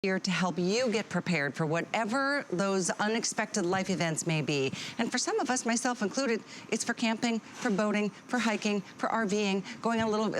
here to help you get prepared for whatever those unexpected life events may be. And for some of us, myself included, it's for camping, for boating, for hiking, for RVing, going on a little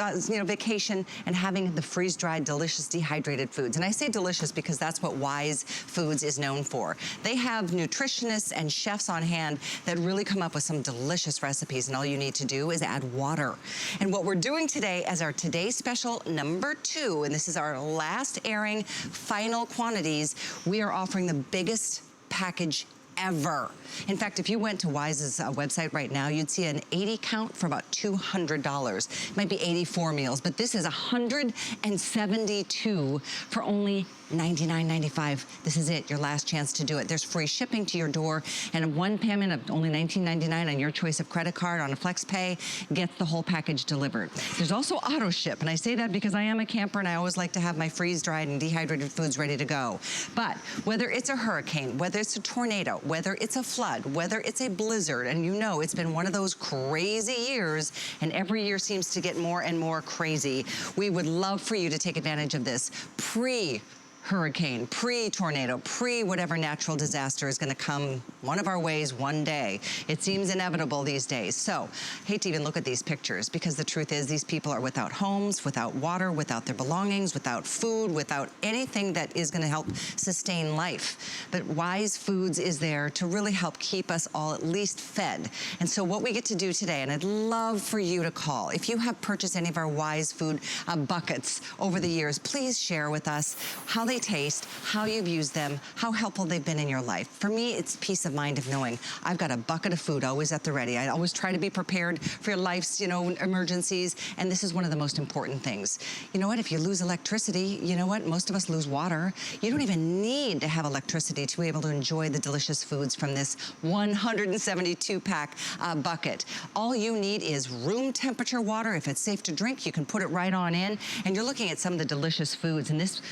vacation, and having the freeze-dried, delicious, dehydrated foods. And I say delicious because that's what Wise Foods is known for. They have nutritionists and chefs on hand that really come up with some delicious recipes, and all you need to do is add water. And what we're doing today as our Today Special number 2, and this is our last airing, final quantities, we are offering the biggest package ever. In fact, if you went to Wise's website right now, you'd see an 80 count for about $200. It might be 84 meals, but this is 172 for only $99.95. This is it, your last chance to do it. There's free shipping to your door, and one payment of only $19.99 on your choice of credit card on a flex pay gets the whole package delivered. There's also AutoShip, and I say that because I am a camper and I always like to have my freeze-dried and dehydrated foods ready to go. But whether it's a hurricane, whether it's a tornado, whether it's a flood, whether it's a blizzard, and you know it's been one of those crazy years, and every year seems to get more and more crazy, we would love for you to take advantage of this pre-hurricane, pre-tornado, pre-whatever natural disaster is gonna come one of our ways one day. It seems inevitable these days. So, hate to even look at these pictures, because the truth is these people are without homes, without water, without their belongings, without food, without anything that is gonna help sustain life. But Wise Foods is there to really help keep us all at least fed. And so what we get to do today, and I'd love for you to call, if you have purchased any of our Wise Food buckets over the years, please share with us how they taste, how you've used them, how helpful they've been in your life. For me, it's peace of mind of knowing I've got a bucket of food always at the ready. I always try to be prepared for your life's, emergencies, and this is one of the most important things. You know what, if you lose electricity, you know what, most of us lose water. You don't even need to have electricity to be able to enjoy the delicious foods from this 172-pack bucket. All you need is room temperature water. If it's safe to drink, you can put it right on in, and you're looking at some of the delicious foods. In this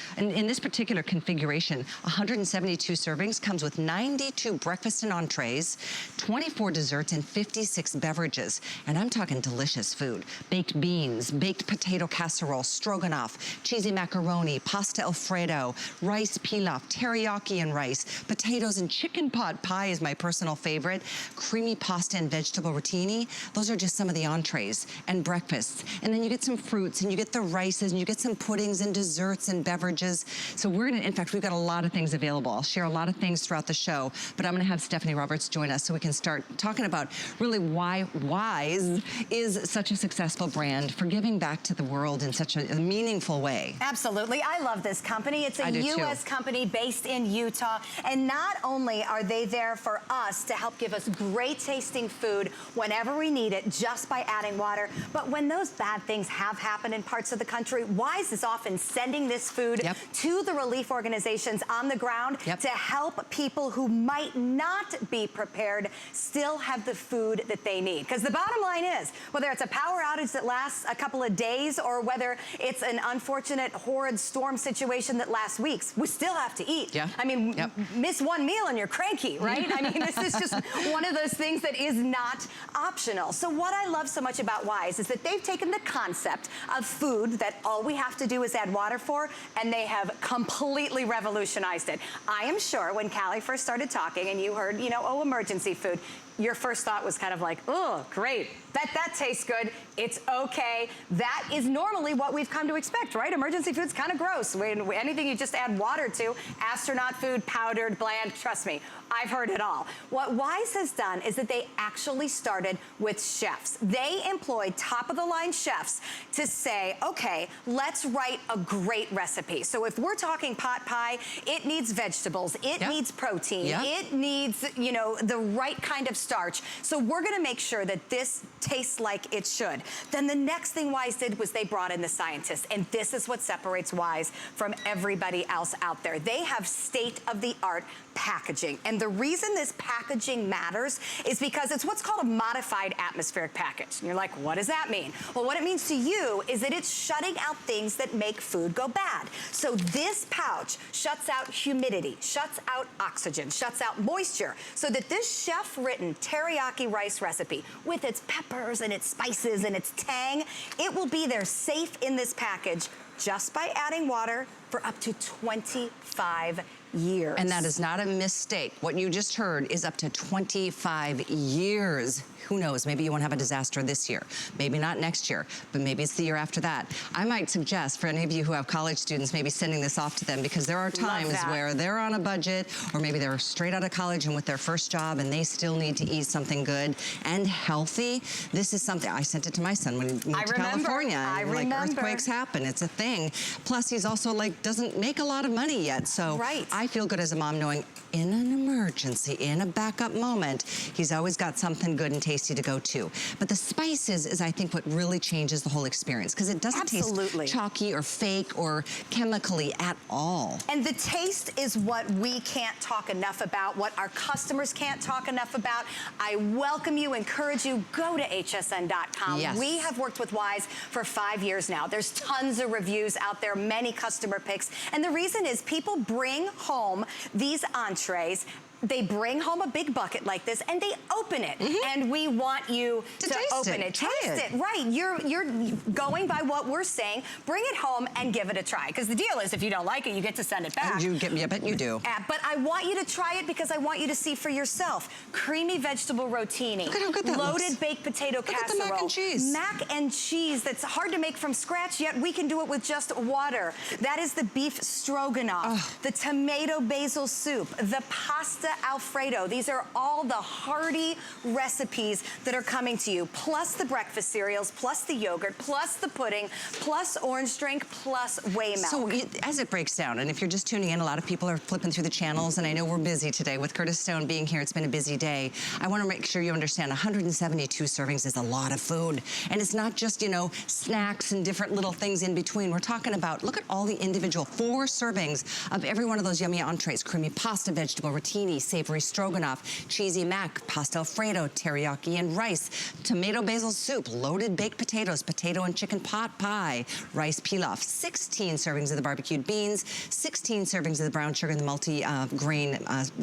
particular configuration, 172 servings, comes with 92 breakfast and entrees, 24 desserts, and 56 beverages. And I'm talking delicious food. Baked beans, baked potato casserole, stroganoff, cheesy macaroni, pasta alfredo, rice pilaf, teriyaki and rice, potatoes and chicken pot pie is my personal favorite, creamy pasta and vegetable rotini. Those are just some of the entrees and breakfasts. And then you get some fruits, and you get the rices, and you get some puddings and desserts and beverages. So in fact, we've got a lot of things available. I'll share a lot of things throughout the show, but I'm gonna have Stephanie Roberts join us so we can start talking about really why Wise is such a successful brand for giving back to the world in such a meaningful way. Absolutely, I love this company. It's a U.S. company based in Utah, and not only are they there for us to help give us great tasting food whenever we need it just by adding water, but when those bad things have happened in parts of the country, Wise is often sending this food to the relief organizations on the ground to help people who might not be prepared still have the food that they need. Because the bottom line is, whether it's a power outage that lasts a couple of days or whether it's an unfortunate, horrid storm situation that lasts weeks, we still have to eat. I mean, miss one meal and you're cranky, right? I mean, this is just one of those things that is not optional. So what I love so much about Wise is that they've taken the concept of food that all we have to do is add water for, and they have completely revolutionized it. I am sure when Callie first started talking and you heard, oh, emergency food, your first thought was kind of like, oh, great, that tastes good, it's okay. That is normally what we've come to expect, right? Emergency food's kind of gross. Anything you just add water to, astronaut food, powdered, bland, trust me, I've heard it all. What Wise has done is that they actually started with chefs. They employed top-of-the-line chefs to say, okay, let's write a great recipe. So if we're talking pot pie, it needs vegetables, it needs protein, it needs, the right kind of starch. So we're gonna make sure that this tastes like it should. Then the next thing Wise did was they brought in the scientists, and this is what separates Wise from everybody else out there. They have state-of-the-art packaging. And the reason this packaging matters is because it's what's called a modified atmospheric package. And you're like, what does that mean? Well, what it means to you is that it's shutting out things that make food go bad. So this pouch shuts out humidity, shuts out oxygen, shuts out moisture, so that this chef-written teriyaki rice recipe with its peppers and its spices and its tang, it will be there safe in this package just by adding water for up to 25 years. And that is not a mistake. What you just heard is up to 25 years. Who knows, maybe you won't have a disaster this year. Maybe not next year, but maybe it's the year after that. I might suggest for any of you who have college students, maybe sending this off to them, because there are times where they're on a budget, or maybe they're straight out of college and with their first job and they still need to eat something good and healthy. This is something, I sent it to my son when he moved to California. And like earthquakes happen, it's a thing. Plus he's also like, doesn't make a lot of money yet. So I feel good as a mom knowing in an emergency, in a backup moment, he's always got something good and tasty to go to. But the spices is, I think, what really changes the whole experience, because it doesn't taste chalky or fake or chemically at all. And the taste is what we can't talk enough about, what our customers can't talk enough about. I welcome you, encourage you, go to hsn.com. Yes. We have worked with Wise for 5 years now. There's tons of reviews out there, many customer picks. And the reason is people bring home these entrees. They bring home a big bucket like this and they open it. And we want you to open it. Taste it. Right. You're going by what we're saying. Bring it home and give it a try. Because the deal is if you don't like it, you get to send it back. I bet you do. But I want you to try it because I want you to see for yourself. Creamy vegetable rotini. Look at how good that looks. Loaded baked potato casserole. Look at the mac and cheese. Mac and cheese that's hard to make from scratch, yet we can do it with just water. That is the beef stroganoff, the tomato basil soup, the pasta alfredo. These are all the hearty recipes that are coming to you, plus the breakfast cereals, plus the yogurt, plus the pudding, plus orange drink, plus whey milk. So as it breaks down, and if you're just tuning in, a lot of people are flipping through the channels, and I know we're busy today. With Curtis Stone being here, it's been a busy day. I want to make sure you understand 172 servings is a lot of food. And it's not just, you know, snacks and different little things in between. We're talking about, look at all the individual 4 servings of every one of those yummy entrees. Creamy pasta, vegetable rotini, savory stroganoff, cheesy mac, pasta alfredo, teriyaki and rice, tomato basil soup, loaded baked potatoes, potato and chicken pot pie, rice pilaf, 16 servings of the barbecued beans, 16 servings of the brown sugar and the multi-grain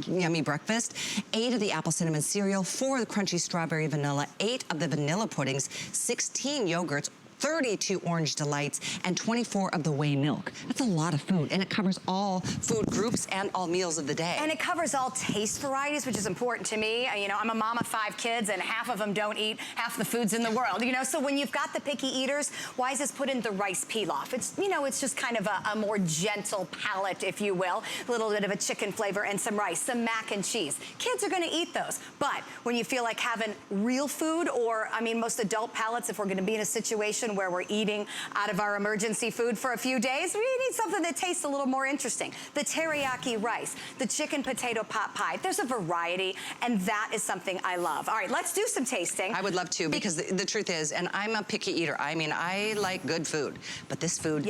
yummy breakfast, 8 of the apple cinnamon cereal, 4 of the crunchy strawberry vanilla, 8 of the vanilla puddings, 16 yogurts, 32 orange delights, and 24 of the whey milk. That's a lot of food, and it covers all food groups and all meals of the day. And it covers all taste varieties, which is important to me. You know, I'm a mom of 5 kids, and half of them don't eat half the foods in the world, you know? So when you've got the picky eaters, Wise has put in the rice pilaf. It's, you know, it's just kind of a more gentle palate, if you will. A little bit of a chicken flavor and some rice, some mac and cheese. Kids are gonna eat those. But when you feel like having real food, or, I mean, most adult palates, if we're gonna be in a situation where we're eating out of our emergency food for a few days, we need something that tastes a little more interesting. The teriyaki rice, the chicken potato pot pie. There's a variety, and that is something I love. All right, let's do some tasting. I would love to, because the truth is, and I'm a picky eater. I mean, I like good food, but this food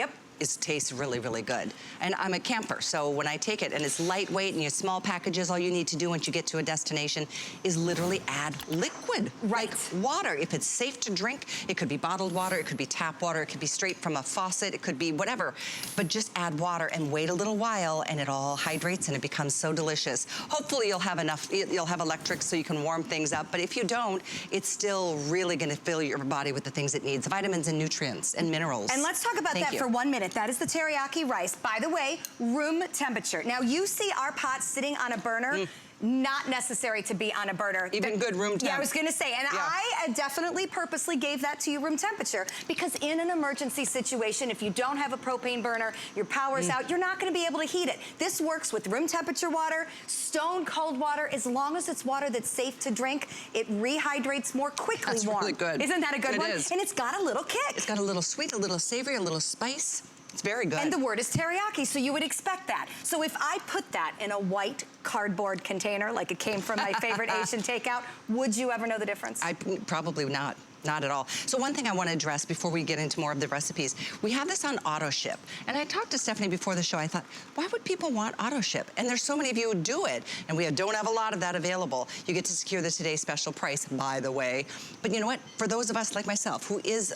tastes really, really good. And I'm a camper, so when I take it and it's lightweight and you small packages, all you need to do once you get to a destination is literally add liquid, like water. If it's safe to drink, it could be bottled water, it could be tap water, it could be straight from a faucet, it could be whatever. But just add water and wait a little while, and it all hydrates and it becomes so delicious. Hopefully you'll have enough, you'll have electric so you can warm things up, but if you don't, it's still really gonna fill your body with the things it needs, vitamins and nutrients and minerals. And let's talk about that for 1 minute. That is the teriyaki rice. By the way, room temperature. Now you see our pot sitting on a burner. Not necessary to be on a burner. Even good room temp. Yeah, I was gonna say, and I definitely purposely gave that to you room temperature, because in an emergency situation, if you don't have a propane burner, your power's out, you're not gonna be able to heat it. This works with room temperature water, stone cold water. As long as it's water that's safe to drink, it rehydrates more quickly. That's really good. Isn't that a good one? It is. And it's got a little kick. It's got a little sweet, a little savory, a little spice. It's very good. And the word is teriyaki, so you would expect that. So if I put that in a white cardboard container, like it came from my favorite Asian takeout, would you ever know the difference? Probably not. Not at all. So one thing I want to address before we get into more of the recipes, we have this on AutoShip. And I talked to Stephanie before the show. I thought, why would people want AutoShip? And there's so many of you who do it, and we don't have a lot of that available. You get to secure the today's special price, by the way. But you know what? For those of us like myself,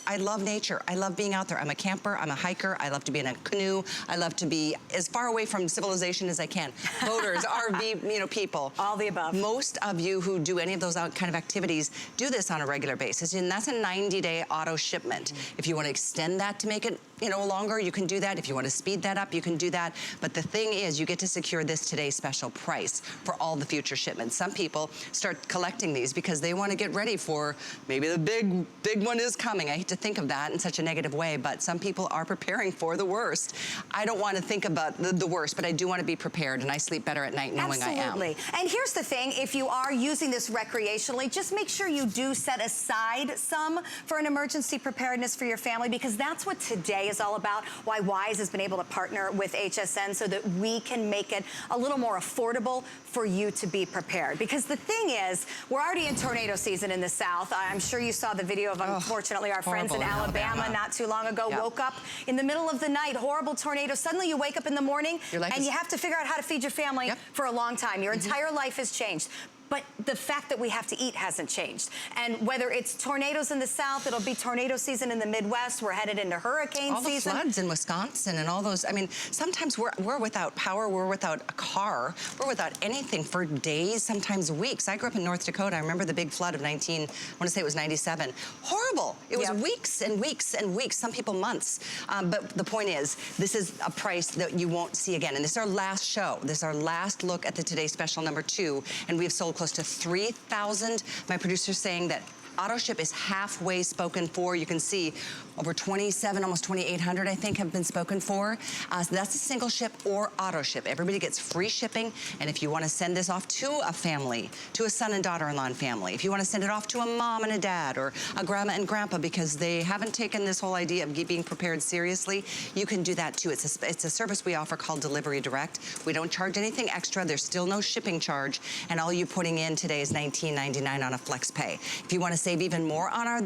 I love nature. I love being out there. I'm a camper. I'm a hiker. I love to be in a canoe. I love to be as far away from civilization as I can. Boaters, RV, people. All the above. Most of you who do any of those kind of activities do this on a regular basis. And that's a 90-day auto shipment. If you want to extend that to make it, you know, longer, you can do that. If you want to speed that up, you can do that. But the thing is, you get to secure this today's special price for all the future shipments. Some people start collecting these because they want to get ready for maybe the big one is coming. I hate to think of that in such a negative way, but some people are preparing for the worst. I don't want to think about the worst, but I do want to be prepared, and I sleep better at night knowing I am. Absolutely. And here's the thing, if you are using this recreationally, just make sure you do set aside some for an emergency preparedness for your family, because that's what today is all about, why Wise has been able to partner with HSN so that we can make it a little more affordable for you to be prepared. Because the thing is, we're already in tornado season in the South. I'm sure you saw the video of, unfortunately, our friends in Alabama not too long ago woke up in the middle of the night, horrible tornado. Suddenly you wake up in the morning and you have to figure out how to feed your family for a long time. Your entire life has changed. But the fact that we have to eat hasn't changed. And whether it's tornadoes in the South, it'll be tornado season in the Midwest. We're headed into hurricane season. All the floods in Wisconsin and all those. I mean, sometimes we're without power, we're without a car, we're without anything for days, sometimes weeks. I grew up in North Dakota. I remember the big flood of I want to say it was 97. Horrible. It was weeks and weeks and weeks, some people months. But the point is, this is a price that you won't see again. And this is our last show. This is our last look at the Today Special #2. And we've sold close to 3,000. My producer's saying that AutoShip is halfway spoken for. You can see over 27, almost 2,800, I think, have been spoken for. So that's a single ship or AutoShip. Everybody gets free shipping. And if you want to send this off to a family, to a son and daughter-in-law family, if you want to send it off to a mom and a dad or a grandma and grandpa because they haven't taken this whole idea of being prepared seriously, you can do that too. It's a service we offer called Delivery Direct. We don't charge anything extra. There's still no shipping charge. And all you're putting in today is $19.99 on a flex pay. If you want to save even more on our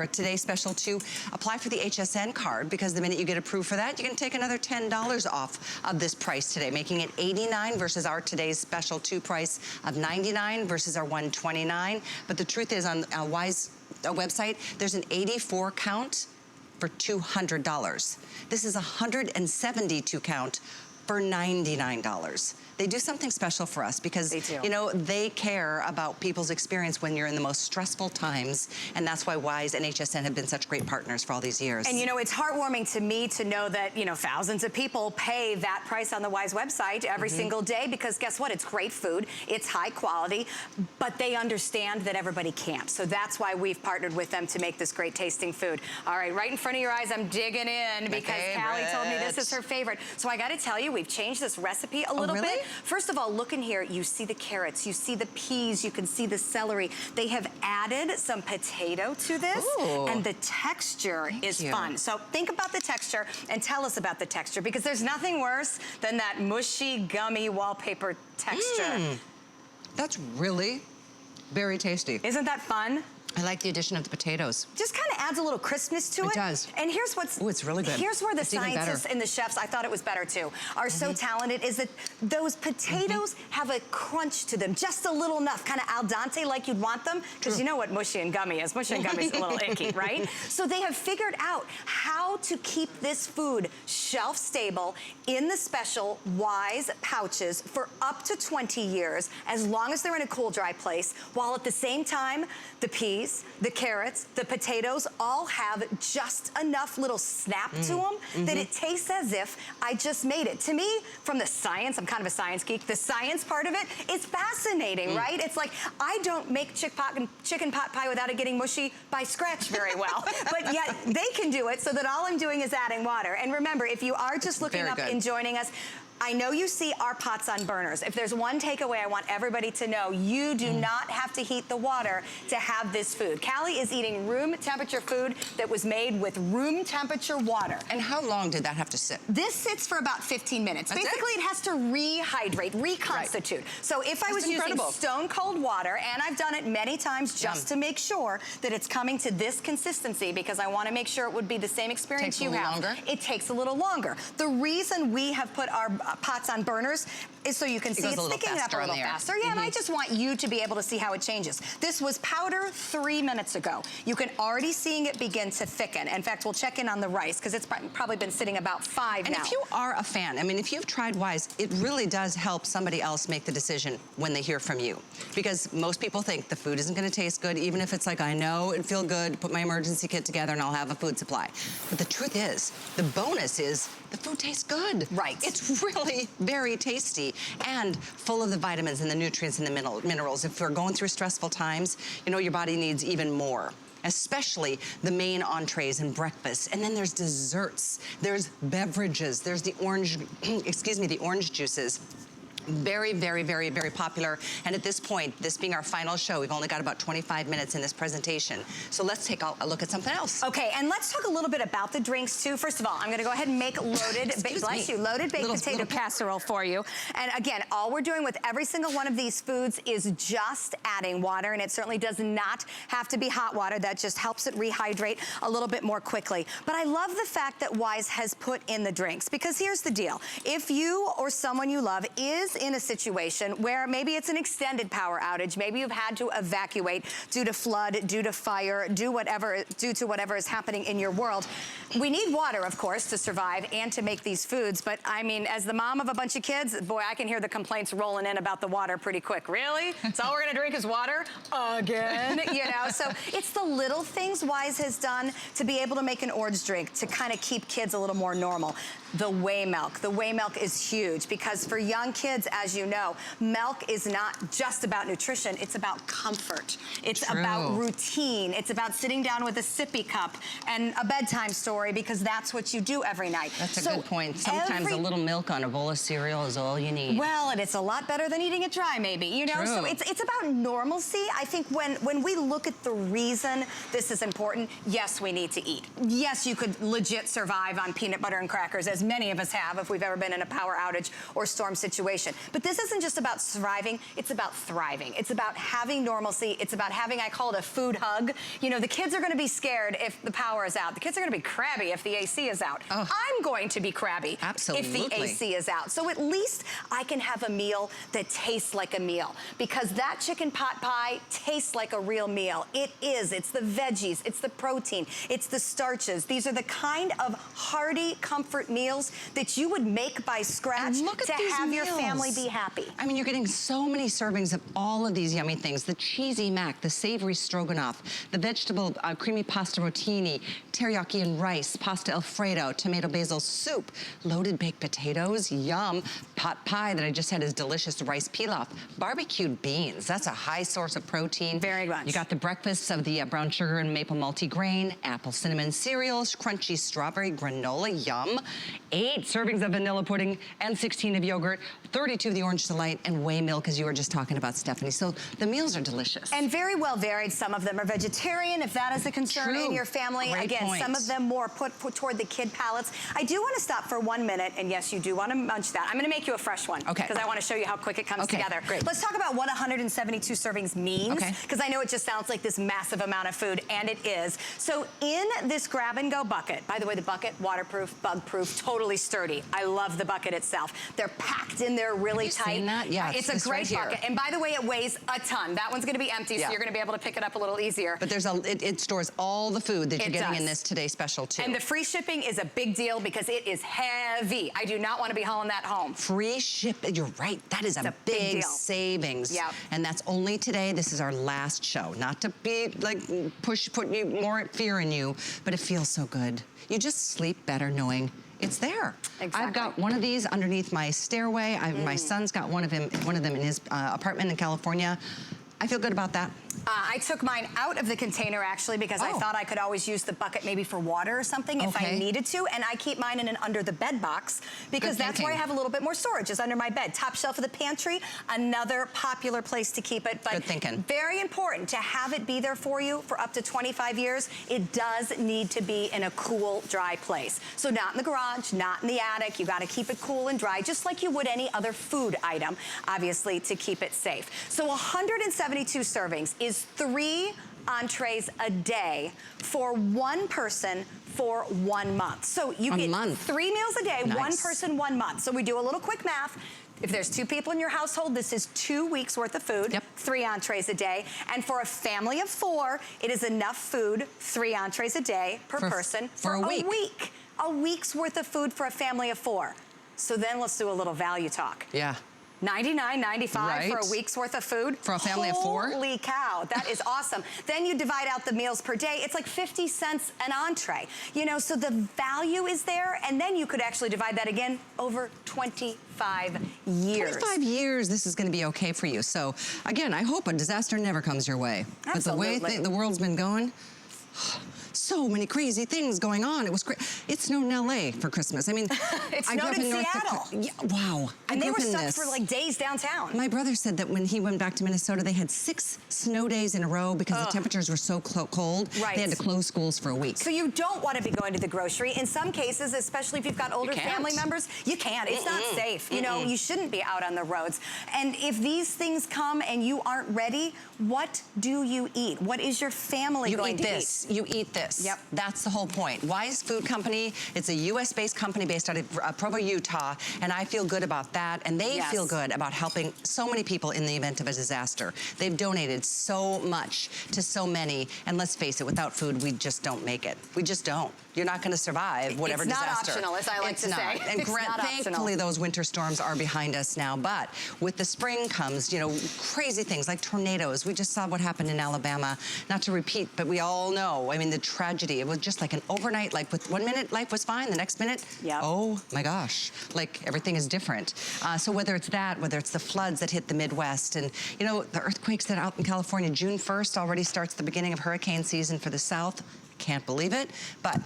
Today Special 2, apply for the HSN card, because the minute you get approved for that, you can take another $10 off of this price today, making it $89 versus our Today's Special 2 price of $99 versus our $129. But the truth is, on our Wise website, there's an 84 count for $200. This is a 172 count for $99. They do something special for us because, you know, they care about people's experience when you're in the most stressful times, and that's why Wise and HSN have been such great partners for all these years. And, you know, it's heartwarming to me to know that, you know, thousands of people pay that price on the Wise website every single day, because guess what? It's great food, it's high quality, but they understand that everybody can't. So that's why we've partnered with them to make this great tasting food. All right, right in front of your eyes, I'm digging in because Callie told me this is her favorite. So I got to tell you, we've changed this recipe a little bit. First of all, look in here. You see the carrots, you see the peas, you can see the celery. They have added some potato to this, and the texture is fun. So think about the texture and tell us about the texture, because there's nothing worse than that mushy, gummy wallpaper texture. That's really very tasty. Isn't that fun? I like the addition of the potatoes. Just kind of adds a little crispness to it. It does. And here's what's... Oh, it's really good. Here's where the scientists and the chefs, I thought it was better too, are so talented, is that those potatoes have a crunch to them, just a little enough, kind of al dente like you'd want them, because you know what mushy and gummy is. Mushy and gummy is a little icky, right? So they have figured out how to keep this food shelf stable in the special Wise pouches for up to 20 years, as long as they're in a cool, dry place, while at the same time, the peas, the carrots, the potatoes all have just enough little snap to them that it tastes as if I just made it. To me, from the science, I'm kind of a science geek, the science part of it is fascinating, right? It's like, I don't make chicken pot pie without it getting mushy by scratch very well, but yet they can do it, so that all I'm doing is adding water. And remember, if you are just looking up and joining us, I know you see our pots on burners. If there's one takeaway I want everybody to know, you do not have to heat the water to have this food. Callie is eating room temperature food that was made with room temperature water. And how long did that have to sit? This sits for about 15 minutes. Basically, it has to rehydrate, reconstitute. So if I was using stone cold water, and I've done it many times just to make sure that it's coming to this consistency, because I want to make sure it would be the same experience you have. It takes a little longer. The reason we have put our pots on burners is so you can see it's thickening up a little faster. Yeah, and I just want you to be able to see how it changes. This was powder 3 minutes ago. You can already seeing it begin to thicken. In fact, we'll check in on the rice because it's probably been sitting about 5 now. And if you are a fan, I mean, if you've tried Wise, it really does help somebody else make the decision when they hear from you. Because most people think the food isn't gonna taste good, even if it's like, I know it'd feel good, put my emergency kit together and I'll have a food supply. But the truth is, the bonus is the food tastes good. Right. It's really very tasty and full of the vitamins and the nutrients and the minerals. If we're going through stressful times, you know, your body needs even more, especially the main entrees and breakfast. And then there's desserts, there's beverages, there's the orange, excuse me, the orange juices. Very, very, very, very popular. And at this point, this being our final show, we've only got about 25 minutes in this presentation. So let's take a look at something else. Okay, and let's talk a little bit about the drinks too. First of all, I'm gonna go ahead and make loaded, loaded baked potato casserole for you. And again, all we're doing with every single one of these foods is just adding water, and it certainly does not have to be hot water. That just helps it rehydrate a little bit more quickly. But I love the fact that Wise has put in the drinks, because here's the deal. If you or someone you love is in a situation where maybe it's an extended power outage, maybe you've had to evacuate due to flood, due to fire, due to whatever is happening in your world, we need water, of course, to survive and to make these foods. But I mean, as the mom of a bunch of kids, boy, I can hear the complaints rolling in about the water pretty quick. Really? That's all we're gonna drink is water? Again, you know? So it's the little things Wise has done to be able to make an orange drink to kind of keep kids a little more normal. The whey milk. The whey milk is huge because for young kids, as you know, milk is not just about nutrition, it's about comfort. It's about routine. It's about sitting down with a sippy cup and a bedtime story, because that's what you do every night. That's a good point. Sometimes a little milk on a bowl of cereal is all you need. Well, and it's a lot better than eating it dry, maybe, you know? So it's about normalcy. I think when we look at the reason this is important, yes, we need to eat. Yes, you could legit survive on peanut butter and crackers, as many of us have if we've ever been in a power outage or storm situation. But this isn't just about surviving, it's about thriving. It's about having normalcy. It's about having, I call it a food hug. You know, the kids are gonna be scared if the power is out. The kids are gonna be crabby if the AC is out. Oh. I'm going to be crabby if the AC is out. So at least I can have a meal that tastes like a meal, because that chicken pot pie tastes like a real meal. It is. It's the veggies, it's the protein, it's the starches. These are the kind of hearty comfort meals that you would make by scratch to have your family be happy. I mean, you're getting so many servings of all of these yummy things. The cheesy mac, the savory stroganoff, the vegetable creamy pasta rotini, teriyaki and rice, pasta alfredo, tomato basil soup, loaded baked potatoes, yum, pot pie that I just had is delicious, rice pilaf, barbecued beans. That's a high source of protein. Very much. You got the breakfasts of the brown sugar and maple multigrain, apple cinnamon cereals, crunchy strawberry granola, yum, 8 servings of vanilla pudding and 16 of yogurt, 32 of the orange delight, and whey milk, as you were just talking about, Stephanie. So the meals are delicious. And very well varied. Some of them are vegetarian, if that is a concern in your family. Great Again, point. some of them more put toward the kid palates. I do want to stop for 1 minute, and yes, you do want to munch that. I'm going to make you a fresh one, because I want to show you how quick it comes together. Great. Let's talk about what 172 servings means, because I know it just sounds like this massive amount of food, and it is. So in this grab-and-go bucket, by the way, the bucket, waterproof, bug-proof, totally sturdy. I love the bucket itself. They're packed in there really tight. Seen that? Yeah, it's a great bucket. And by the way, it weighs a ton. That one's going to be empty, so you're going to be able to pick it up a little easier. But there's it stores all the food that you're getting in this Today Special too. And the free shipping is a big deal because it is heavy. I do not want to be hauling that home. Free shipping, you're right. That is a big savings. Yeah. And that's only today. This is our last show. Not to be like put you more fear in you, but it feels so good. You just sleep better knowing it's there. Exactly. I've got one of these underneath my stairway. My son's got one of them in his apartment in California. I feel good about that. I took mine out of the container actually because I thought I could always use the bucket maybe for water or something if I needed to, and I keep mine in an under the bed box because that's where I have a little bit more storage, is under my bed. Top shelf of the pantry, another popular place to keep it. But good thinking. Very important to have it be there for you for up to 25 years. It does need to be in a cool, dry place. So not in the garage, not in the attic. You got to keep it cool and dry, just like you would any other food item, obviously, to keep it safe. So 172 servings is 3 entrees a day for one person for 1 month. So you get 3 meals a day, one person, 1 month. So we do a little quick math. If there's 2 people in your household, this is 2 weeks worth of food, 3 entrees a day. And for a family of 4, it is enough food, 3 entrees a day per person for a week. A week's worth of food for a family of 4. So then let's do a little value talk. Yeah. $99.95 for a week's worth of food. For a family of 4? Holy cow, that is awesome. Then you divide out the meals per day, it's like 50 cents an entree. You know, so the value is there, and then you could actually divide that again over 25 years. 25 years, this is gonna be okay for you. So again, I hope a disaster never comes your way. Absolutely. But the way the world's been going, so many crazy things going on. It was great. It snowed in LA for Christmas. I mean, it snowed in Seattle. Wow. And they were stuck for like days downtown. My brother said that when he went back to Minnesota, they had 6 snow days in a row because the temperatures were so cold. They had to close schools for a week. So you don't want to be going to the grocery. In some cases, especially if you've got older family members, you can't. It's not safe. You know, you shouldn't be out on the roads. And if these things come and you aren't ready, what do you eat? What is your family going to eat? You eat this. Yep. That's the whole point. Wise Food Company, it's a US-based company based out of Provo, Utah, and I feel good about that, and they feel good about helping so many people in the event of a disaster. They've donated so much to so many, and let's face it, without food, we just don't make it. We just don't. You're not gonna survive whatever disaster. It's not optional, as I like to say. And thankfully, those winter storms are behind us now, but with the spring comes, you know, crazy things like tornadoes. We just saw what happened in Alabama. Not to repeat, but we all know, I mean, the tragedy. It was just like an overnight, like with 1 minute, life was fine, the next minute, oh my gosh, like everything is different. So whether it's that, whether it's the floods that hit the Midwest, and you know, the earthquakes that are out in California, June 1st already starts the beginning of hurricane season for the South. Can't believe it, but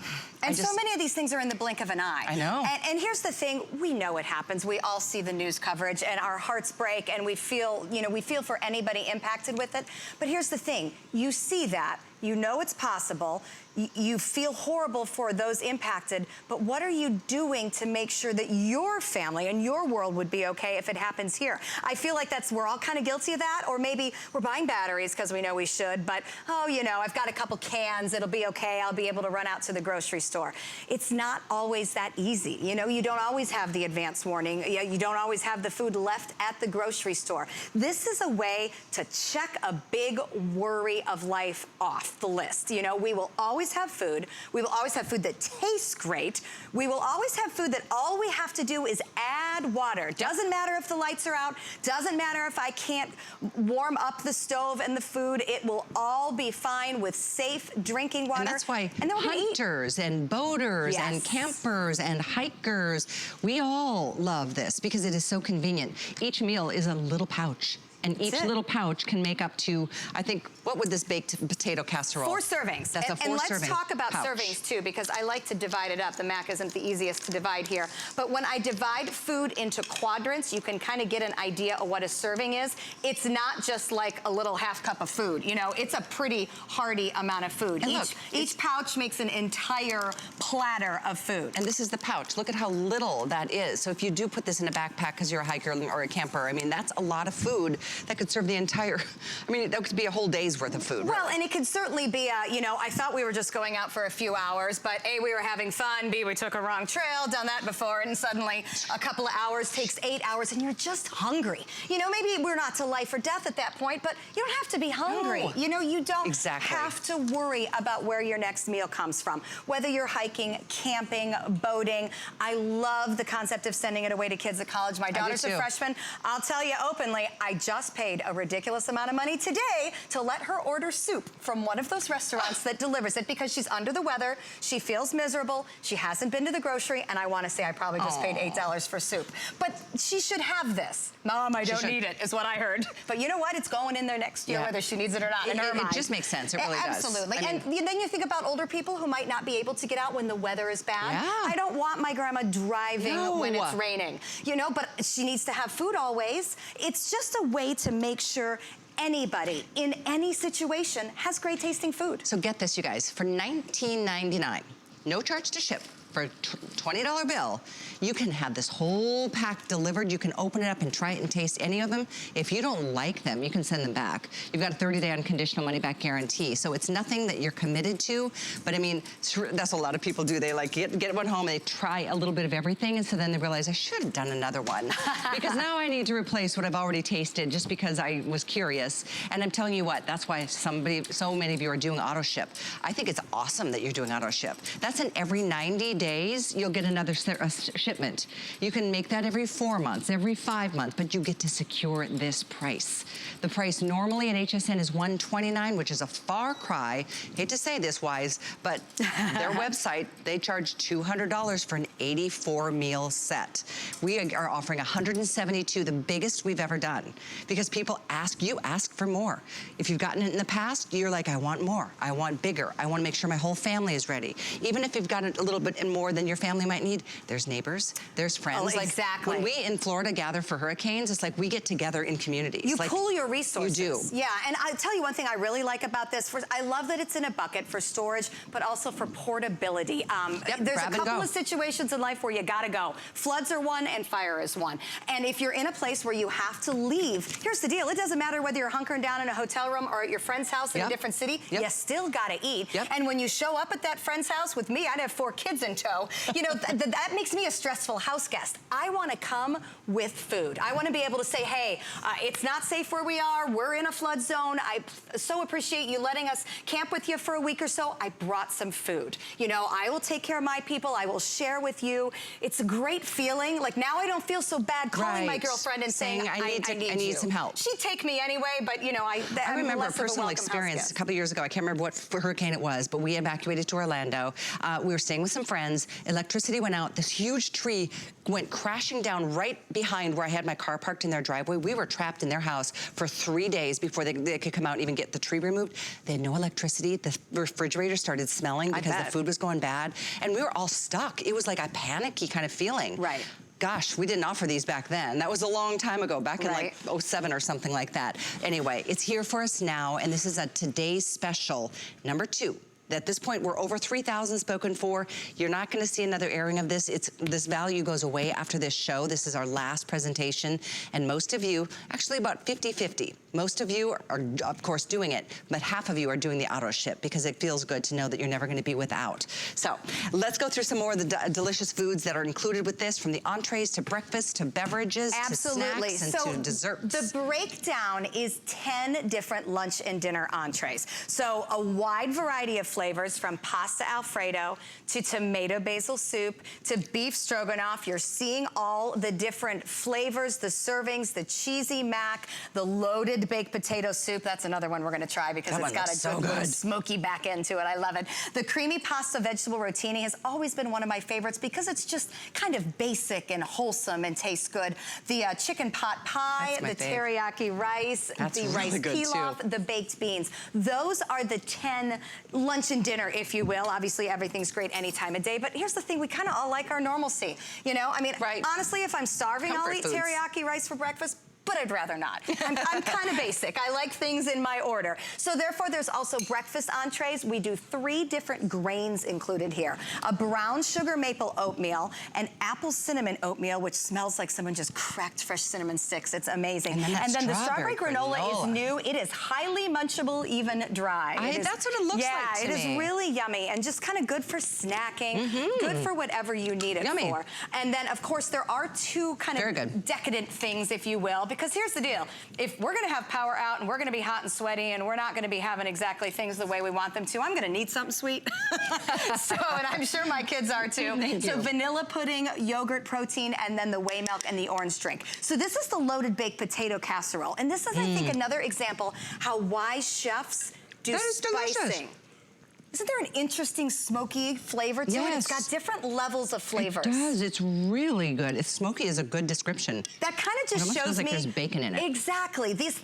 so many of these things are in the blink of an eye. I know. And here's the thing, we know it happens. We all see the news coverage and our hearts break and we feel, you know, we feel for anybody impacted with it. But here's the thing, you see that, you know it's possible, you feel horrible for those impacted, but what are you doing to make sure that your family and your world would be okay if it happens here? I feel like we're all kind of guilty of that, or maybe we're buying batteries because we know we should, but, oh, you know, I've got a couple cans, it'll be okay, I'll be able to run out to the grocery store. It's not always that easy. You know, you don't always have the advance warning, you don't always have the food left at the grocery store. This is a way to check a big worry of life off the list. You know, we will always have food. We will always have food that tastes great. We will always have food that all we have to do is add water. Doesn't matter if the lights are out. Doesn't matter if I can't warm up the stove and the food. It will all be fine with safe drinking water. And that's why hunters and boaters and campers and hikers, we all love this because it is so convenient. Each meal is a little pouch. And each little pouch can make up to, I think, what would this baked potato casserole? 4 servings. That's a 4 serving. And let's talk about servings too, because I like to divide it up. The mac isn't the easiest to divide here. But when I divide food into quadrants, you can kind of get an idea of what a serving is. It's not just like a little half cup of food. You know, it's a pretty hearty amount of food. And each pouch makes an entire platter of food. And this is the pouch. Look at how little that is. So if you do put this in a backpack because you're a hiker or a camper, I mean, that's a lot of food that could serve the entire, I mean, that could be a whole day's worth of food. Well, and it could certainly be, you know, I thought we were just going out for a few hours, but A, we were having fun, B, we took a wrong trail, done that before, and suddenly a couple of hours takes 8 hours, and you're just hungry. You know, maybe we're not to life or death at that point, but you don't have to be hungry. No. You know, you don't have to worry about where your next meal comes from. Whether you're hiking, camping, boating, I love the concept of sending it away to kids at college. My daughter's a freshman. I'll tell you openly, I just paid a ridiculous amount of money today to let her order soup from one of those restaurants that delivers it because she's under the weather, she feels miserable, she hasn't been to the grocery, and I want to say I probably just paid $8 for soup. But she should have this. Mom, I don't need it, is what I heard. But you know what? It's going in there next year whether she needs it or not, in her mind. It just makes sense, it really does. Absolutely. And then you think about older people who might not be able to get out when the weather is bad. I don't want my grandma driving when it's raining. You know, but she needs to have food always. It's just a way to make sure anybody in any situation has great tasting food. So get this, you guys, for $19.99, no charge to ship, for a $20 bill, you can have this whole pack delivered. You can open it up and try it and taste any of them. If you don't like them, you can send them back. You've got a 30-day unconditional money-back guarantee. So it's nothing that you're committed to, but I mean, that's a lot of people do. They like get one home, they try a little bit of everything, and so then they realize I should have done another one because now I need to replace what I've already tasted just because I was curious. And I'm telling you what, that's why so many of you are doing AutoShip. I think it's awesome that you're doing AutoShip. That's an every 90 days, you'll get another shipment. You can make that every 4 months, every 5 months, but you get to secure this price. The price normally at HSN is $129, which is a far cry. Hate to say this, Wise, but their website, they charge $200 for an 84-meal set. We are offering 172, the biggest we've ever done, because people ask for more. If you've gotten it in the past, you're like, I want more. I want bigger. I want to make sure my whole family is ready. Even if you've got a little bit more than your family might need, there's neighbors, there's friends. Oh, exactly. Like when we in Florida gather for hurricanes, it's like we get together in communities. You like, pool your resources. You do. Yeah, and I'll tell you one thing I really like about this. First, I love that it's in a bucket for storage, but also for portability. There's a couple of situations in life where you gotta go. Floods are one and fire is one. And if you're in a place where you have to leave, here's the deal. It doesn't matter whether you're hunkering down in a hotel room or at your friend's house in a different city, you still gotta eat. And when you show up at that friend's house with me, I'd have 4 kids in tow. You know, that makes me a stressful house guest. I wanna come with food. I wanna be able to say, hey, it's not safe where we are. We're in a flood zone. I so appreciate you letting us camp with you for a week or so. I brought some food. You know, I will take care of my people. I will share with you. It's a great feeling. Like now I don't feel so bad calling my girlfriend and saying, I need some help. She'd take me anyway, but you know, I remember a personal experience a couple years ago. I can't remember what hurricane it was, but we evacuated to Orlando. We were staying with some friends. Electricity went out. This huge tree went crashing down right behind where I had my car parked in their driveway. We were trapped in their house for 3 days before they could come out and even get the tree removed. They had no electricity. The refrigerator started smelling because the food was going bad. And we were all stuck. It was like a panicky kind of feeling. Right. Gosh, we didn't offer these back then. That was a long time ago, back in like '07 or something like that. Anyway, it's here for us now, and this is a today's special, number 2. At this point, we're over 3,000 spoken for. You're not gonna see another airing of this. This value goes away after this show. This is our last presentation. And most of you, actually about 50-50, most of you are, of course, doing it, but half of you are doing the AutoShip because it feels good to know that you're never gonna be without. So let's go through some more of the delicious foods that are included with this, from the entrees to breakfast to beverages to snacks and to desserts. The breakdown is 10 different lunch and dinner entrees. So a wide variety of flavors, from pasta alfredo to tomato basil soup to beef stroganoff. You're seeing all the different flavors, the servings, the cheesy mac, the loaded baked potato soup. That's another one we're gonna try because it's got a good smoky back end to it. I love it. The creamy pasta vegetable rotini has always been one of my favorites because it's just kind of basic and wholesome and tastes good. The chicken pot pie, the teriyaki rice, the rice pilaf, the baked beans. Those are the 10 lunch and dinner, if you will. Obviously, everything's great any time of day, but here's the thing, we kind of all like our normalcy. You know, I mean, honestly, if I'm starving, I'll eat teriyaki rice for breakfast, but I'd rather not. I'm kind of basic. I like things in my order. So therefore, there's also breakfast entrees. We do 3 different grains included here. A brown sugar maple oatmeal, an apple cinnamon oatmeal, which smells like someone just cracked fresh cinnamon sticks. It's amazing. And then the strawberry granola is new. It is highly munchable, even dry. That's what it looks like to me. Yeah, it is really yummy and just kind of good for snacking, good for whatever you need it for. And then, of course, there are 2 kind of decadent things, if you will, because here's the deal. If we're gonna have power out and we're gonna be hot and sweaty and we're not gonna be having exactly things the way we want them to, I'm gonna need something sweet. And I'm sure my kids are too. So vanilla pudding, yogurt protein, and then the whey milk and the orange drink. So this is the loaded baked potato casserole. And this is, I think, another example how wise chefs do spicing. Delicious. Isn't there an interesting smoky flavor to it? It's got different levels of flavors. It does. It's really good. It's smoky is a good description. That kind of just shows me. Like there's bacon in it. Exactly. These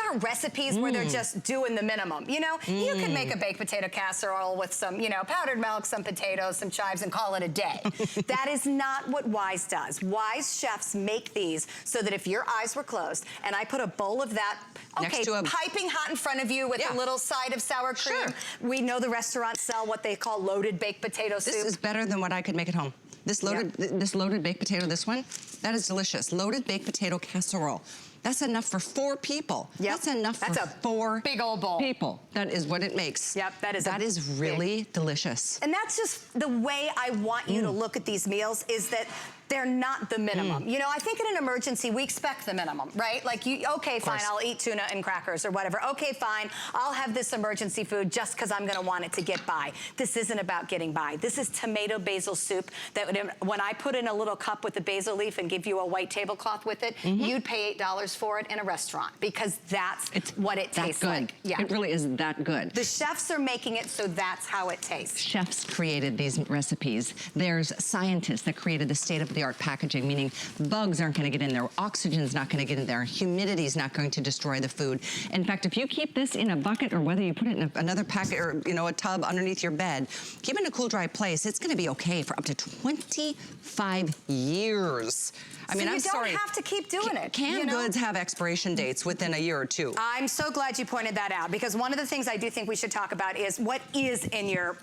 aren't recipes where they're just doing the minimum. You know, you can make a baked potato casserole with some, you know, powdered milk, some potatoes, some chives, and call it a day. That is not what Wise does. Wise chefs make these so that if your eyes were closed and I put a bowl of that, piping hot in front of you with a little side of sour cream, we know the rest restaurants sell what they call loaded baked potato soup. This is better than what I could make at home. This loaded baked potato, this one, that is delicious. Loaded baked potato casserole. That's enough for 4 people. Yep. That's enough for 4 big old bowl. people. That is what it makes. Yep, that is really delicious. And that's just the way I want you to look at these meals, is that they're not the minimum. You know, I think in an emergency, we expect the minimum, right? Like, okay, fine, I'll eat tuna and crackers or whatever. Okay, fine, I'll have this emergency food just because I'm gonna want it to get by. This isn't about getting by. This is tomato basil soup that when I put in a little cup with the basil leaf and give you a white tablecloth with it, you'd pay $8 for it in a restaurant, because that's what it tastes like. Yeah. It really is that good. The chefs are making it, so that's how it tastes. Chefs created these recipes. There's scientists that created the state-of-the-art packaging, meaning bugs aren't going to get in there, oxygen's not going to get in there, humidity's not going to destroy the food. In fact, if you keep this in a bucket, or whether you put it in another packet, or a tub underneath your bed, keep it in a cool, dry place, it's going to be okay for up to 25 years. I mean, I'm sorry. You don't have to keep doing it. Canned goods have expiration dates within a year or 2. I'm so glad you pointed that out, because one of the things I do think we should talk about is what is in your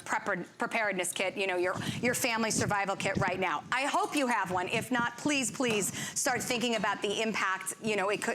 preparedness kit, your family survival kit right now. I hope you have one. If not, please, please start thinking about the impact,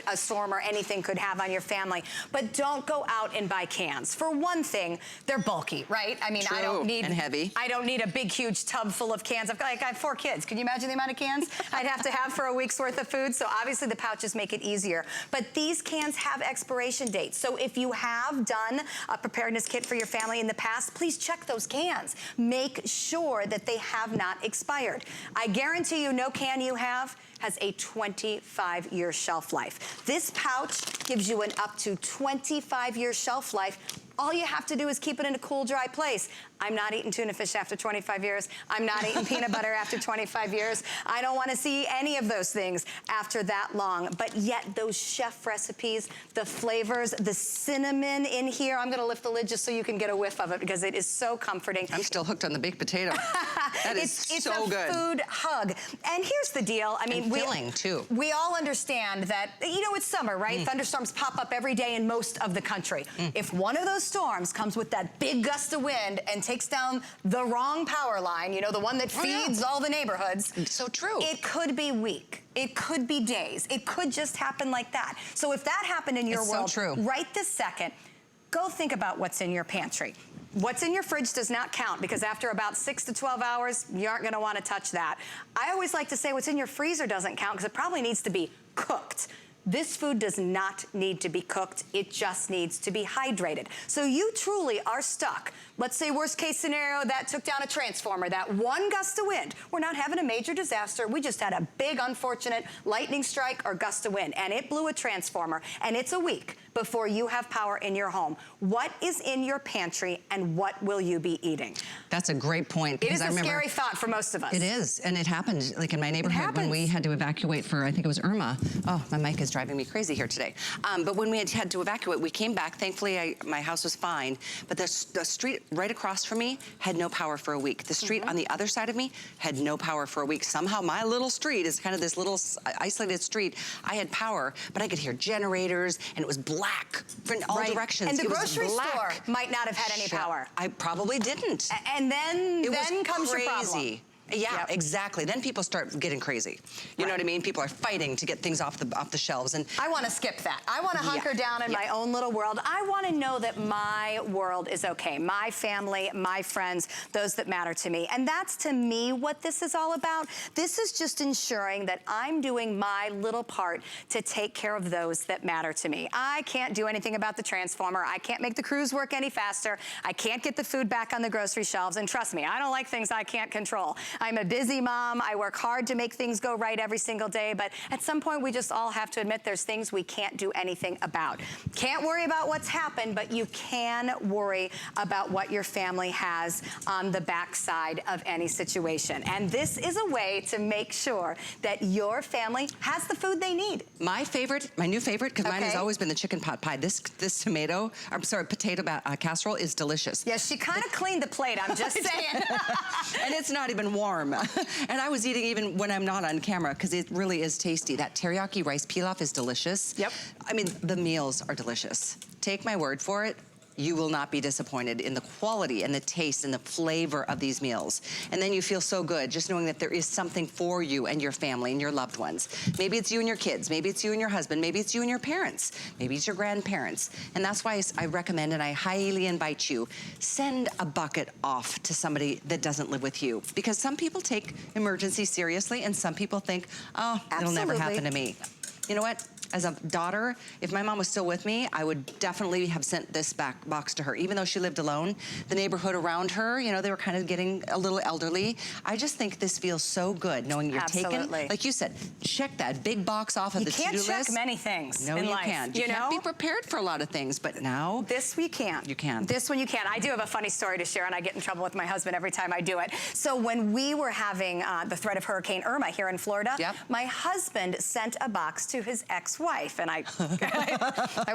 a storm or anything could have on your family. But don't go out and buy cans. For one thing, they're bulky, right? I mean, True. I don't need— and heavy. I don't need a big, huge tub full of cans. I have 4 kids. Can you imagine the amount of cans I'd have to have for a week's worth of food? So obviously the pouches make it easier. But these cans have expiration dates. So if you have done a preparedness kit for your family in the past, please check those cans. Make sure that they have not expired. I guarantee you, no can you have has a 25-year shelf life. This pouch gives you an up to 25-year shelf life. All you have to do is keep it in a cool, dry place. I'm not eating tuna fish after 25 years. I'm not eating peanut butter after 25 years. I don't want to see any of those things after that long. But yet those chef recipes, the flavors, the cinnamon in here, I'm going to lift the lid just so you can get a whiff of it, because it is so comforting. I'm still hooked on the baked potato. That is so good. It's a food hug. And here's the deal. I mean, and filling too. We all understand that, it's summer, right? Thunderstorms pop up every day in most of the country. If one of those storms comes with that big gust of wind and takes down the wrong power line, the one that feeds all the neighborhoods. So true. It could be week. It could be days. It could just happen like that. So if that happened in your world, right this second, go think about what's in your pantry. What's in your fridge does not count, because after about 6 to 12 hours, you aren't gonna wanna touch that. I always like to say what's in your freezer doesn't count, because it probably needs to be cooked. This food does not need to be cooked. It just needs to be hydrated. So you truly are stuck. Let's say worst case scenario, that took down a transformer, that one gust of wind. We're not having a major disaster. We just had a big, unfortunate lightning strike or gust of wind, and it blew a transformer, and it's a week before you have power in your home. What is in your pantry, and what will you be eating? That's a great point. It is a scary thought for most of us. It is, and it happened like in my neighborhood when we had to evacuate for, I think it was Irma. Oh, my mic is driving me crazy here today. But when we had to evacuate, we came back. Thankfully, my house was fine. But the street right across from me had no power for a week. The street on the other side of me had no power for a week. Somehow my little street is kind of this little isolated street. I had power, but I could hear generators, and it was black in all directions. And the grocery store might not have had any power. I probably didn't. And then comes your problem. Yeah, exactly. Then people start getting crazy. You know what I mean? People are fighting to get things off the shelves. And I want to skip that. I want to hunker down in my own little world. I want to know that my world is okay. My family, my friends, those that matter to me. And that's, to me, what this is all about. This is just ensuring that I'm doing my little part to take care of those that matter to me. I can't do anything about the transformer. I can't make the crews work any faster. I can't get the food back on the grocery shelves. And trust me, I don't like things I can't control. I'm a busy mom. I work hard to make things go right every single day, but at some point we just all have to admit there's things we can't do anything about. Can't worry about what's happened, but you can worry about what your family has on the backside of any situation. And this is a way to make sure that your family has the food they need. My favorite, my new favorite, because mine has always been the chicken pot pie. This potato casserole is delicious. Yes, she kind of cleaned the plate, I'm just saying. And it's not even warm. And I was eating even when I'm not on camera, because it really is tasty. That teriyaki rice pilaf is delicious. Yep. I mean, the meals are delicious. Take my word for it. you will not be disappointed in the quality and the taste and the flavor of these meals. And then you feel so good just knowing that there is something for you and your family and your loved ones. Maybe it's you and your kids, maybe it's you and your husband, maybe it's you and your parents, maybe it's your grandparents. And that's why I recommend and I highly invite you, send a bucket off to somebody that doesn't live with you. Because some people take emergency seriously and some people think, oh, it'll never happen to me. You know what? As a daughter, if my mom was still with me, I would definitely have sent this box to her. Even though she lived alone, the neighborhood around her, you know, they were kind of getting a little elderly. I just think this feels so good, knowing you're taking, like you said, check that big box off of the to-do list. You can't check many things in life. You can't be prepared for a lot of things, but now... This we can. You can. This one you can. I do have a funny story to share, and I get in trouble with my husband every time I do it. So when we were having the threat of Hurricane Irma here in Florida, my husband sent a box to his ex-wife, and I was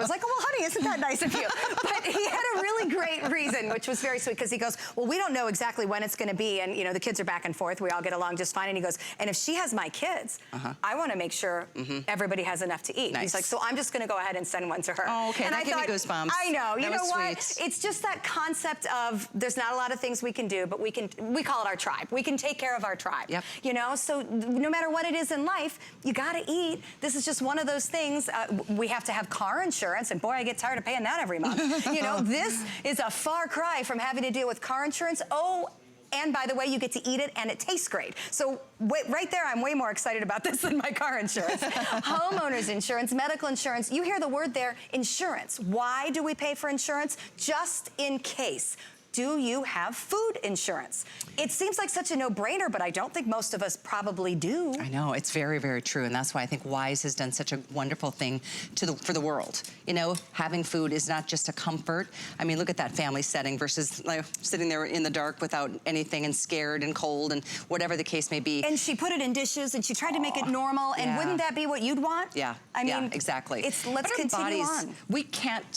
like, oh, well, honey, isn't that nice of you? But he had a really great reason, which was very sweet, because he goes, well, we don't know exactly when it's going to be, and, you know, the kids are back and forth. We all get along just fine. And he goes, and if she has my kids, I want to make sure everybody has enough to eat. He's like, so I'm just going to go ahead and send one to her. Oh, okay. And that gave me goosebumps. I know. You know what? Sweet. It's just that concept of there's not a lot of things we can do, but we call it our tribe. We can take care of our tribe. Yep. You know, so no matter what it is in life, you got to eat. This is just one of those things. We have to have car insurance, and boy, I get tired of paying that every month. You know, this is a far cry from having to deal with car insurance. Oh, and by the way, you get to eat it, and it tastes great. So right there, I'm way more excited about this than my car insurance. Homeowners insurance, medical insurance, you hear the word there, insurance. Why do we pay for insurance? Just in case. Do you have food insurance? It seems like such a no-brainer, but I don't think most of us probably do. I know, it's very, very true, and that's why I think Wise has done such a wonderful thing for the world. You know, having food is not just a comfort. I mean, look at that family setting versus like, sitting there in the dark without anything and scared and cold and whatever the case may be. And she put it in dishes, and she tried to make it normal, and wouldn't that be what you'd want? Yeah, I mean, exactly. Let's continue on. We can't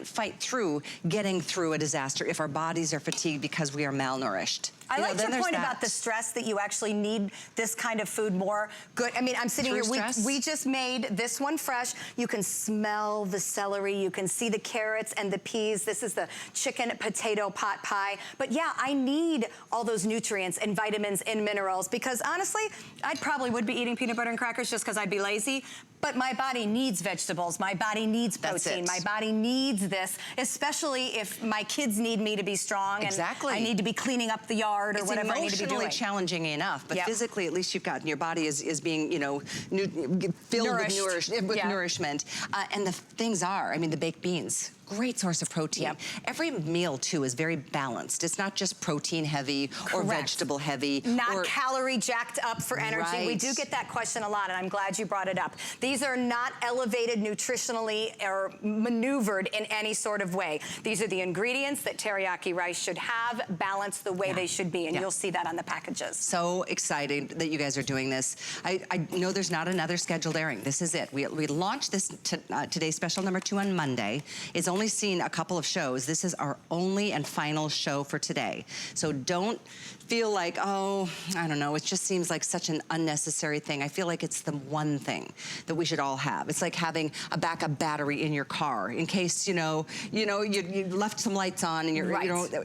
fight through getting through a disaster if our bodies are fatigued because we are malnourished. I like your point about the stress, that you actually need this kind of food more. Good. I mean, I'm sitting here, we just made this one fresh. You can smell the celery. You can see the carrots and the peas. This is the chicken potato pot pie. But yeah, I need all those nutrients and vitamins and minerals, because honestly, I probably would be eating peanut butter and crackers just because I'd be lazy. But my body needs vegetables. My body needs protein. My body needs this, especially if my kids need me to be strong. Exactly. And I need to be cleaning up the yard or whatever I need to be doing. It's emotionally challenging enough, but physically, at least you've got, your body is being, you know, filled with nourishment. And the things are, I mean, the baked beans. Great source of protein. Every meal, too, is very balanced. It's not just protein heavy or vegetable heavy. Not calorie jacked up for energy. We do get that question a lot, and I'm glad you brought it up. These are not elevated nutritionally or maneuvered in any sort of way. These are the ingredients that teriyaki rice should have, balanced the way they should be, and you'll see that on the packages. So excited that you guys are doing this. I know there's not another scheduled airing. This is it. We launched this today's special number 2 on Monday. It's only seen a couple of shows. This is our only and final show for today. So don't feel like, oh, I don't know, it just seems like such an unnecessary thing. I feel like it's the one thing that we should all have. It's like having a backup battery in your car in case, you left some lights on and you're,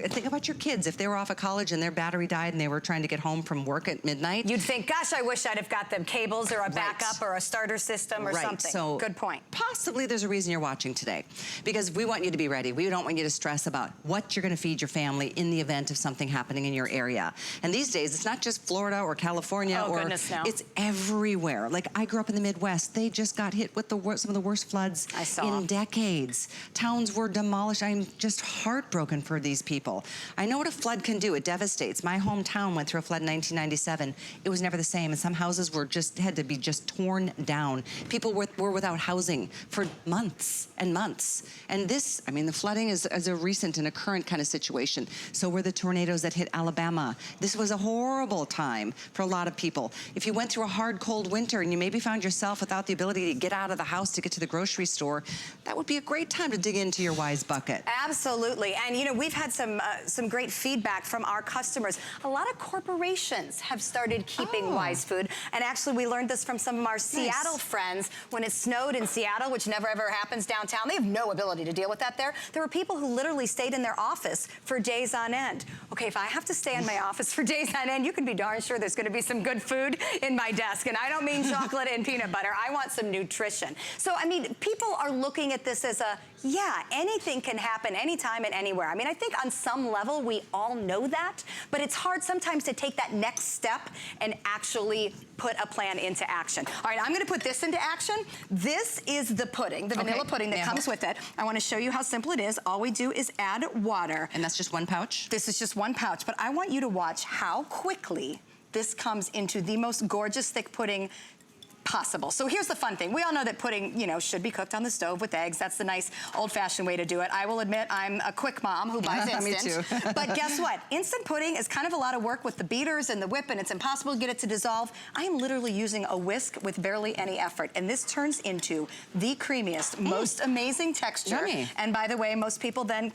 think about your kids. If they were off of college and their battery died and they were trying to get home from work at midnight. You'd think, gosh, I wish I'd have got them cables or a backup or a starter system or something. So good point. Possibly there's a reason you're watching today, because we want you to be ready. We don't want you to stress about what you're gonna feed your family in the event of something happening in your area. And these days, it's not just Florida or California, it's everywhere. Like, I grew up in the Midwest. They just got hit with some of the worst floods in decades. Towns were demolished. I'm just heartbroken for these people. I know what a flood can do. It devastates. My hometown went through a flood in 1997. It was never the same, and some houses were had to be torn down. People were without housing for months and months. And this, I mean, the flooding is a recent and a current kind of situation. So were the tornadoes that hit Alabama This was a horrible time for a lot of people. If you went through a hard, cold winter and you maybe found yourself without the ability to get out of the house to get to the grocery store, that would be a great time to dig into your Wise bucket. Absolutely. And you know, we've had some great feedback from our customers. A lot of corporations have started keeping Wise food. And actually, we learned this from some of our Seattle friends when it snowed in Seattle, which never ever happens downtown. They have no ability to deal with that there. There were people who literally stayed in their office for days on end. Okay, if I have to stay in my office for days on end, you can be darn sure there's gonna be some good food in my desk. And I don't mean chocolate and peanut butter. I want some nutrition. So, I mean, people are looking at this as a, yeah, anything can happen anytime and anywhere. I mean, I think on some level we all know that, but it's hard sometimes to take that next step and actually put a plan into action. All right, I'm gonna put this into action. This is the pudding, the vanilla pudding that comes with it. I wanna show you how simple it is. All we do is add water. And that's just one pouch? This is just one pouch, but I want you to watch how quickly this comes into the most gorgeous thick pudding possible. So here's the fun thing. We all know that pudding, you know, should be cooked on the stove with eggs. That's the nice old-fashioned way to do it. I will admit I'm a quick mom who buys instant. Me too. But guess what? Instant pudding is kind of a lot of work with the beaters and the whip, and it's impossible to get it to dissolve. I am literally using a whisk with barely any effort, and this turns into the creamiest, most amazing texture. Yummy. And by the way, most people then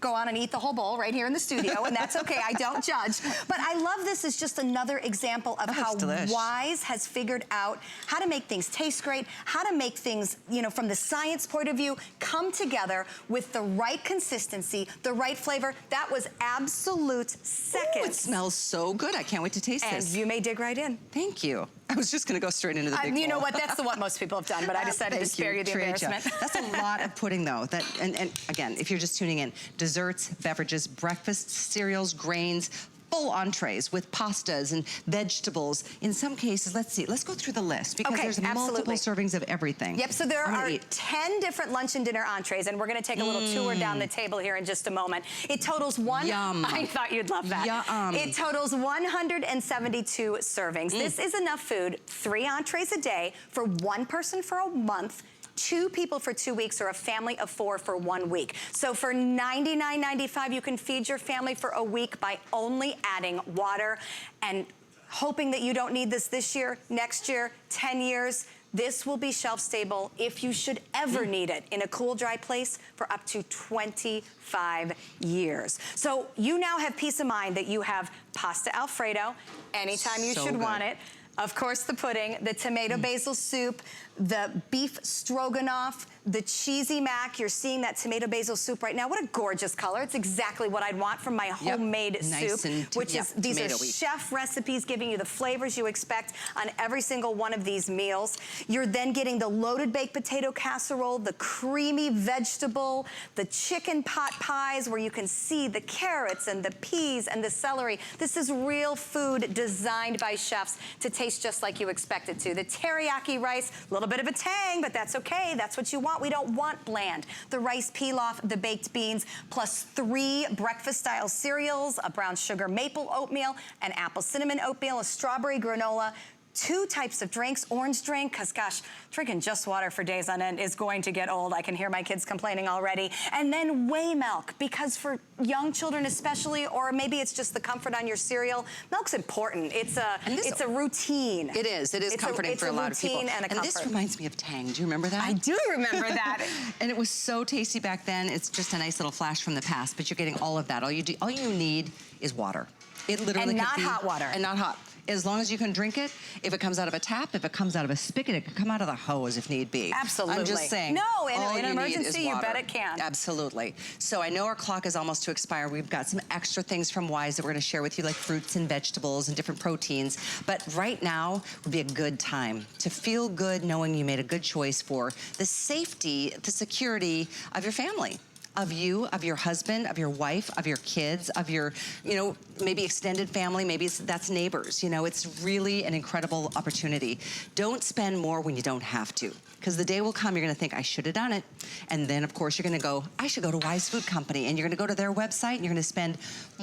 go on and eat the whole bowl right here in the studio, and that's okay. I don't judge. But I love this as just another example of how Wise has figured out how to make things taste great, how to make things, you know, from the science point of view, come together with the right consistency, the right flavor. That was absolute seconds. Ooh, it smells so good. I can't wait to taste this. And you may dig right in. Thank you. I was just gonna go straight into the big bowl. You know what, that's what most people have done, but I decided to spare you the embarrassment. That's a lot of pudding though. And again, if you're just tuning in, desserts, beverages, breakfast, cereals, grains, full entrees with pastas and vegetables. In some cases, let's go through the list because there's multiple servings of everything. Yep, so there are 10 different lunch and dinner entrees, and we're gonna take a little tour down the table here in just a moment. It totals I thought you'd love that. It totals 172 servings. This is enough food, 3 entrees a day for 1 person for a month, 2 people for 2 weeks, or a family of 4 for 1 week. So for $99.95, you can feed your family for a week by only adding water and hoping that you don't need this year, next year, 10 years. This will be shelf stable if you should ever need it in a cool, dry place for up to 25 years. So you now have peace of mind that you have pasta Alfredo anytime you should want it. Of course, the pudding, the tomato basil soup, the beef stroganoff, the cheesy mac. You're seeing that tomato basil soup right now. What a gorgeous color. It's exactly what I'd want from my homemade soup, which is, these are chef recipes giving you the flavors you expect on every single one of these meals. You're then getting the loaded baked potato casserole, the creamy vegetable, the chicken pot pies where you can see the carrots and the peas and the celery. This is real food designed by chefs to taste just like you expect it to. The teriyaki rice, a little bit of a tang, but that's okay. That's what you want. We don't want bland. The rice pilaf, the baked beans, plus 3 breakfast-style cereals, a brown sugar maple oatmeal, an apple cinnamon oatmeal, a strawberry granola, 2 types of drinks, orange drink, because gosh, drinking just water for days on end is going to get old. I can hear my kids complaining already. And then whey milk, because for young children especially, or maybe it's just the comfort on your cereal, milk's important. It's a routine. It is comforting for a lot of people. And this reminds me of Tang. Do you remember that? I do remember that. And it was so tasty back then. It's just a nice little flash from the past, but you're getting all of that. All you need is water. It literally and not hot water. And not hot. As long as you can drink it, if it comes out of a tap, if it comes out of a spigot, it can come out of the hose if need be. Absolutely. I'm just saying. No, in an emergency, you bet it can. Absolutely. So I know our clock is almost to expire. We've got some extra things from Wise that we're gonna share with you, like fruits and vegetables and different proteins. But right now would be a good time to feel good knowing you made a good choice for the safety, the security of your family. Of you, of your husband, of your wife, of your kids, of your, you know, maybe extended family, maybe that's neighbors. You know, it's really an incredible opportunity. Don't spend more when you don't have to, because the day will come you're gonna think, I should have done it. And then of course you're gonna go, I should go to Wise Food Company, and you're gonna go to their website and you're gonna spend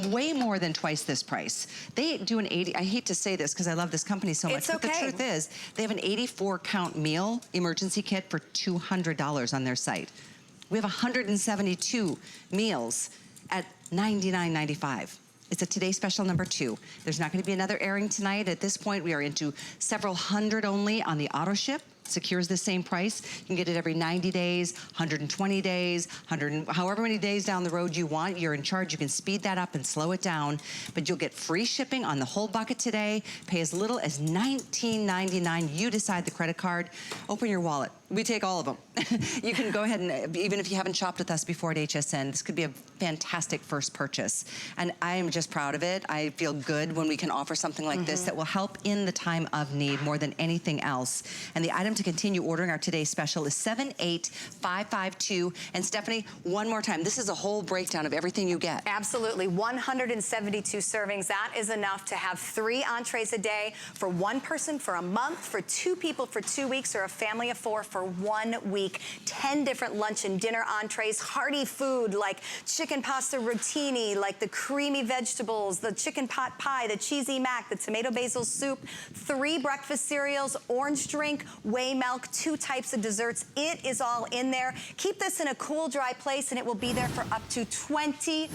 way more than twice this price. They do an 80, I hate to say this because I love this company so much, but the truth is, they have an 84 count meal emergency kit for $200 on their site. We have 172 meals at $99.95. It's a Today Special number 2. There's not gonna be another airing tonight. At this point, we are into several hundred only on the AutoShip. Secures the same price. You can get it every 90 days, 120 days, however many days down the road you want. You're in charge. You can speed that up and slow it down, but you'll get free shipping on the whole bucket today. Pay as little as $19.99. You decide the credit card. Open your wallet. We take all of them. You can go ahead and, even if you haven't shopped with us before at HSN, this could be a fantastic first purchase. And I am just proud of it. I feel good when we can offer something like this that will help in the time of need more than anything else. And the item to continue ordering our Today Special is 78552. And Stephanie, one more time, this is a whole breakdown of everything you get. Absolutely, 172 servings. That is enough to have 3 entrees a day for 1 person for a month, for 2 people for 2 weeks, or a family of 4 for 1 week. 10 different lunch and dinner entrees, hearty food like chicken pasta rotini, like the creamy vegetables, the chicken pot pie, the cheesy mac, the tomato basil soup, 3 breakfast cereals, orange drink, whey milk, 2 types of desserts. It is all in there. Keep this in a cool, dry place and it will be there for up to 20